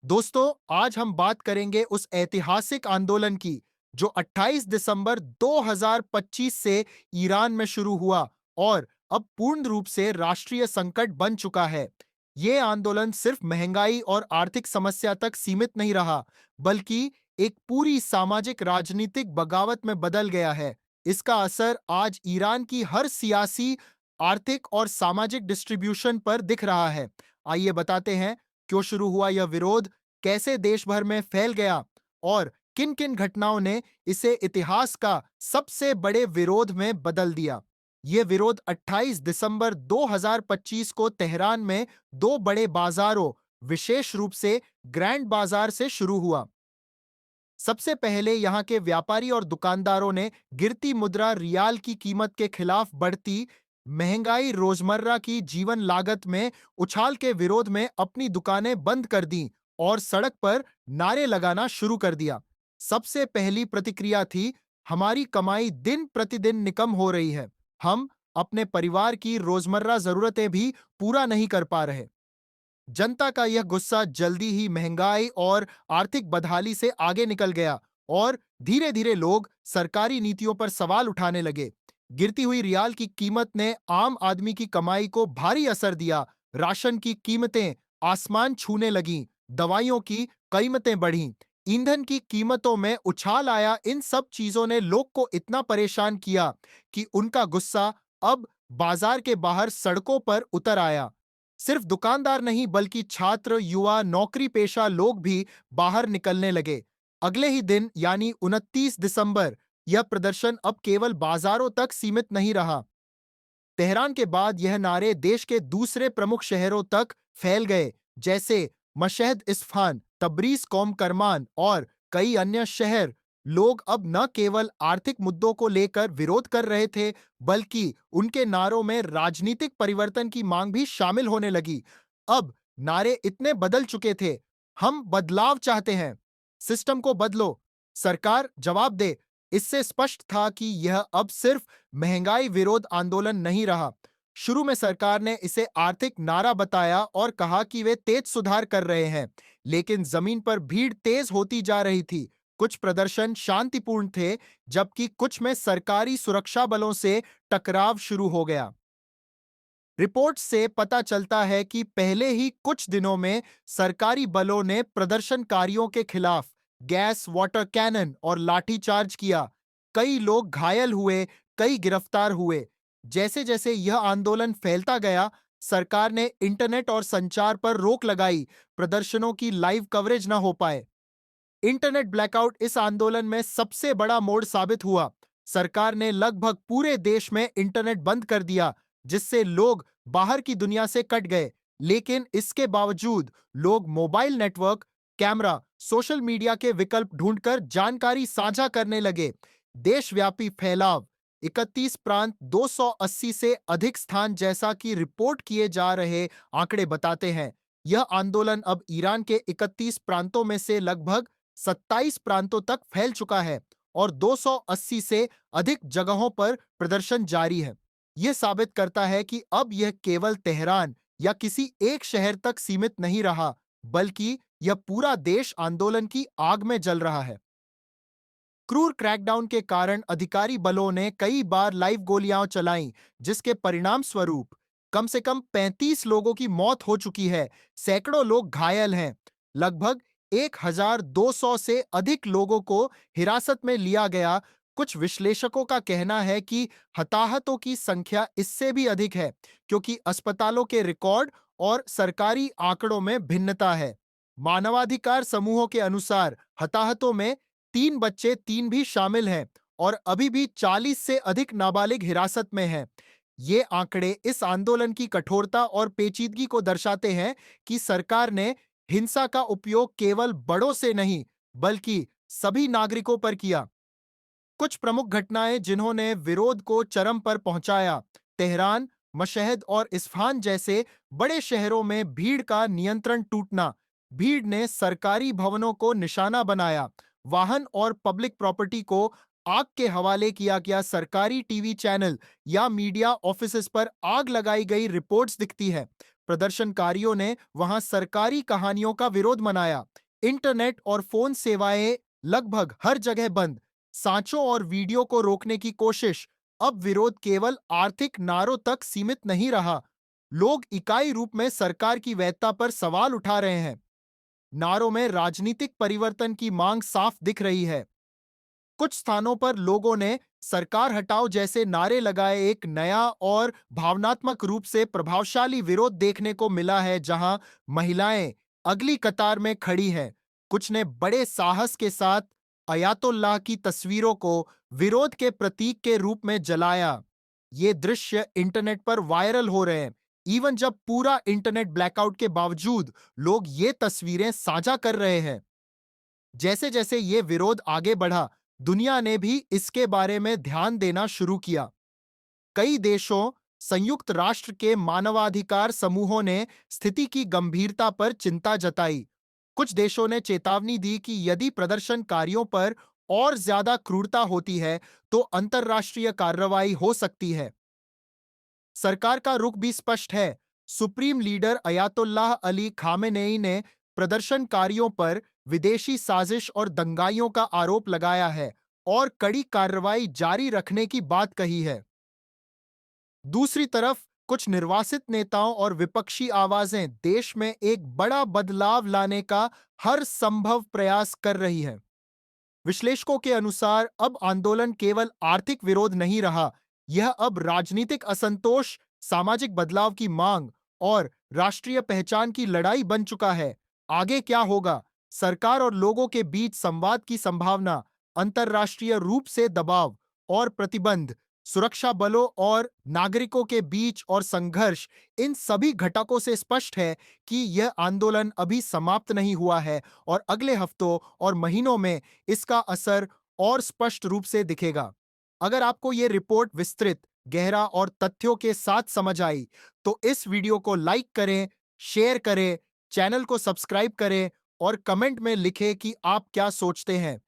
दोस्तों, आज हम बात करेंगे उस ऐतिहासिक आंदोलन की जो 28 दिसंबर 2025 से ईरान में शुरू हुआ और अब पूर्ण रूप से राष्ट्रीय संकट बन चुका है। ये आंदोलन सिर्फ महंगाई और आर्थिक समस्या तक सीमित नहीं रहा, बल्कि एक पूरी सामाजिक राजनीतिक बगावत में बदल गया है। इसका असर आज ईरान की हर सियासी, आर्थिक और सामाजिक डिस्ट्रीब्यूशन पर दिख रहा है। आइए बताते हैं क्यों शुरू हुआ यह विरोध, कैसे देश भर में फैल गया और किन किन घटनाओं ने इसे इतिहास का सबसे बड़े विरोध में बदल दिया। यह विरोध 28 दिसंबर 2025 को तेहरान में दो बड़े बाजारों, विशेष रूप से ग्रैंड बाजार से शुरू हुआ। सबसे पहले यहां के व्यापारी और दुकानदारों ने गिरती मुद्रा रियाल की कीमत के खिलाफ बढ़ती महंगाई, रोजमर्रा की जीवन लागत में उछाल के विरोध में अपनी दुकानें बंद कर दी और सड़क पर नारे लगाना शुरू कर दिया। सबसे पहली प्रतिक्रिया थी, हमारी कमाई दिन प्रतिदिन निकम हो रही है, हम अपने परिवार की रोजमर्रा जरूरतें भी पूरा नहीं कर पा रहे। जनता का यह गुस्सा जल्दी ही महंगाई और आर्थिक बदहाली से आगे निकल गया और धीरे धीरे लोग सरकारी नीतियों पर सवाल उठाने लगे। गिरती हुई रियाल की कीमत ने आम आदमी की कमाई को भारी असर दिया। राशन की कीमतें आसमान छूने लगीं, दवाइयों की कीमतें बढ़ीं, ईंधन की कीमतों में उछाल आया। इन सब चीजों ने लोग को इतना परेशान किया कि उनका गुस्सा अब बाजार के बाहर सड़कों पर उतर आया। सिर्फ दुकानदार नहीं, बल्कि छात्र, युवा, नौकरी पेशा लोग भी बाहर निकलने लगे। अगले ही दिन यानी 29 दिसंबर यह प्रदर्शन अब केवल बाजारों तक सीमित नहीं रहा। तेहरान के बाद यह नारे देश के दूसरे प्रमुख शहरों तक फैल गए, जैसे मशहद, इस्फहान, तबरीज, कौम करमान और कई अन्य शहर। लोग अब न केवल आर्थिक मुद्दों को लेकर विरोध कर रहे थे, बल्कि उनके नारों में राजनीतिक परिवर्तन की मांग भी शामिल होने लगी। अब नारे इतने बदल चुके थे, हम बदलाव चाहते हैं, सिस्टम को बदलो, सरकार जवाब दे। इससे स्पष्ट था कि यह अब सिर्फ महंगाई विरोध आंदोलन नहीं रहा। शुरू में सरकार ने इसे आर्थिक नारा बताया और कहा कि वे तेज सुधार कर रहे हैं, लेकिन जमीन पर भीड़ तेज होती जा रही थी। कुछ प्रदर्शन शांतिपूर्ण थे, जबकि कुछ में सरकारी सुरक्षा बलों से टकराव शुरू हो गया। रिपोर्ट से पता चलता है कि पहले ही कुछ दिनों में सरकारी बलों ने प्रदर्शनकारियों के खिलाफ गैस, वाटर कैनन और लाठीचार्ज किया। कई लोग घायल हुए, कई गिरफ्तार हुए। जैसे जैसे यह आंदोलन फैलता गया, सरकार ने इंटरनेट और संचार पर रोक लगाई, प्रदर्शनों की लाइव कवरेज न हो पाए। इंटरनेट ब्लैकआउट इस आंदोलन में सबसे बड़ा मोड़ साबित हुआ। सरकार ने लगभग पूरे देश में इंटरनेट बंद कर दिया, जिससे लोग बाहर की दुनिया से कट गए। लेकिन इसके बावजूद लोग mobile network, camera, social media के विकल्प ढूंढकर जानकारी साझा करने लगे। देशव्यापी फैलाव, 31 प्रांत, 280 से अधिक स्थान जैसा कि रिपोर्ट किए जा रहे आंकड़े बताते हैं। यह आंदोलन अब ईरान के 31 प्रांतों में से लगभग 27 प्रांतों तक फैल चुका है और 280 से अधिक जगहों पर प्रदर्शन जारी है। यह साबित करता है कि अब यह केवल तेहरान या किसी एक शहर तक सीमित नहीं रहा, बल्कि यह पूरा देश आंदोलन की आग में जल रहा है। क्रूर क्रैकडाउन के कारण अधिकारी बलों ने कई बार लाइव गोलियां चलाईं, जिसके परिणाम स्वरूप कम से कम 35 लोगों की मौत हो चुकी है, सैकड़ों लोग घायल हैं। लगभग 1200 से अधिक लोगों को हिरासत में लिया गया। कुछ विश्लेषकों का कहना है कि हताहतों की संख्या इससे भी अधिक है, क्योंकि अस्पतालों के रिकॉर्ड और सरकारी आंकड़ों में भिन्नता है। मानवाधिकार समूहों के अनुसार हताहतों में 3 बच्चे, 3 भी शामिल हैं और अभी भी 40 से अधिक नाबालिग हिरासत में हैं। ये आंकड़े इस आंदोलन की कठोरता और पेचीदगी को दर्शाते हैं कि सरकार ने हिंसा का उपयोग केवल बड़ों से नहीं, बल्कि सभी नागरिकों पर किया। कुछ प्रमुख घटनाएं जिन्होंने विरोध को चरम पर पहुंचाया। तेहरान, मशहद और इस्फहान जैसे बड़े शहरों में भीड़ का नियंत्रण टूटना। भीड़ ने सरकारी भवनों को निशाना बनाया, वाहन और पब्लिक प्रॉपर्टी को आग के हवाले किया गया। सरकारी टीवी चैनल या मीडिया ऑफिसेज पर आग लगाई गई रिपोर्ट्स दिखती है। प्रदर्शनकारियों ने वहां सरकारी कहानियों का विरोध मनाया। इंटरनेट और फोन सेवाएं लगभग हर जगह बंद। सांचों और वीडियो को रोकने की कोशिश। अब विरोध केवल आर्थिक नारों तक सीमित नहीं रहा। लोग इकाई रूप में सरकार की वैधता पर सवाल उठा रहे हैं। नारों में राजनीतिक परिवर्तन की मांग साफ दिख रही है। कुछ स्थानों पर लोगों ने सरकार हटाओ जैसे नारे लगाए। एक नया और भावनात्मक रूप से प्रभावशाली विरोध देखने को मिला है, जहां महिलाएं अगली कतार में खड़ी हैं। कुछ ने बड़े साहस के साथ अयातुल्लाह की तस्वीरों को विरोध के प्रतीक के रूप में जलाया। ये दृश्य इंटरनेट पर वायरल हो रहे हैं। इवन जब पूरा इंटरनेट ब्लैकआउट के बावजूद लोग ये तस्वीरें साझा कर रहे हैं। जैसे जैसे ये विरोध आगे बढ़ा, दुनिया ने भी इसके बारे में ध्यान देना शुरू किया। कई देशों, संयुक्त राष्ट्र के मानवाधिकार समूहों ने स्थिति की गंभीरता पर चिंता जताई। कुछ देशों ने चेतावनी दी कि यदि प्रदर्शनकारियों पर और ज्यादा क्रूरता होती है तो अंतर्राष्ट्रीय कार्रवाई हो सकती है। सरकार का रुख भी स्पष्ट है। Supreme leader Ayatollah Ali Khamenei ने प्रदर्शनकारियों पर विदेशी साजिश और दंगाइयों का आरोप लगाया है और कड़ी कार्रवाई जारी रखने की बात कही है। दूसरी तरफ कुछ निर्वासित नेताओं और विपक्षी आवाजें देश में एक बड़ा बदलाव लाने का हर संभव प्रयास कर रही हैं। विश्लेषकों के अनुसार अब आंदोलन केवल आर्थिक विरोध नहीं रहा, यह अब राजनीतिक असंतोष, सामाजिक बदलाव की मांग और राष्ट्रीय पहचान की लड़ाई बन चुका है। आगे क्या होगा? सरकार और लोगों के बीच संवाद की संभावना, अंतर्राष्ट्रीय रूप से दबाव और प्रतिबंध, सुरक्षा बलों और नागरिकों के बीच और संघर्ष, इन सभी घटकों से स्पष्ट है कि यह आंदोलन अभी समाप्त नहीं हुआ है और अगले हफ्तों और महीनों में इसका असर और स्पष्ट रूप से दिखेगा। अगर आपको यह रिपोर्ट विस्तृत, गहरा और तथ्यों के साथ समझ आई, तो इस वीडियो को लाइक करें, शेयर करें, चैनल को सब्सक्राइब करें और कमेंट में लिखें कि आप क्या सोचते हैं।